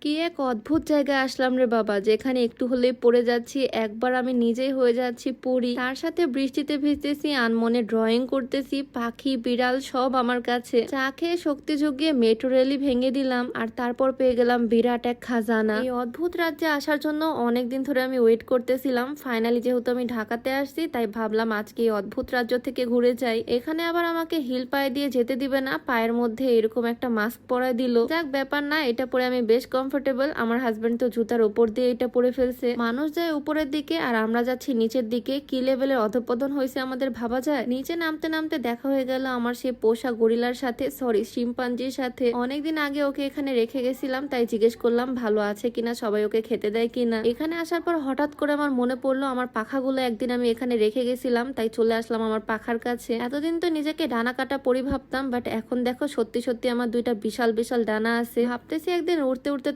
কি এক অদ্ভুত জায়গায় আসলাম রে বাবা, যেখানে একটু হলেই পড়ে যাচ্ছি, একবার আমি নিজেই হয়ে যাচ্ছি পড়ি, তার সাথে বৃষ্টিতে ভিজতেছি, আনমনে ড্রয়িং করতেছি, পাখি বিড়াল সব আমার কাছে। চা খেয়ে শক্তি জুগিয়ে মেট্রো রেলই ভেঙে দিলাম, আর তারপর পেয়ে গেলাম বিরাট এক খাজানা। এই অদ্ভুত রাজ্যে আসার জন্য অনেকদিন ধরে আমি ওয়েট করতেছিলাম। ফাইনালি যেহেতু আমি ঢাকাতে আসছি, তাই ভাবলাম আজকে এই অদ্ভুত রাজ্য থেকে ঘুরে যাই। এখানে আবার আমাকে হিল পায়ে দিয়ে যেতে দিবে না, পায়ের মধ্যে এরকম একটা মাস্ক পরায় দিল। যাক, ব্যাপার না, এটা পরে আমি বেশ কমফোর্টেবল। আমার হাজবেন্ড তো জুতার উপর দিয়ে এটা পরে ফেলছে। মানুষ যায় উপরের দিকে আর আমরা যাচ্ছি নিচের দিকে। কি লেভেলের অধঃপতন হয়েছে আমাদের ভাবা যায়। নিচে নামতে নামতে দেখা হয়ে গেল আমার সেই পোষা গরিলার সাথে, সরি শিম্পাঞ্জির সাথে। অনেকদিন আগে ওকে এখানে রেখে গেছিলাম, তাই জিজ্ঞেস করলাম ভালো আছে কিনা, সবাই ওকে খেতে দেয় কিনা। এখানে আসার পর হঠাৎ করে আমার মনে পড়লো আমার পাখাগুলো একদিন আমি এখানে রেখে গেছিলাম, তাই চলে আসলাম আমার পাখার কাছে। এতদিন তো নিজেকে ডানা কাটা পরি ভাবতাম, বাট এখন দেখো সত্যি সত্যি আমার দুইটা বিশাল বিশাল ডানা আছে। ভাবতেছি একদিন উড়তে উড়তে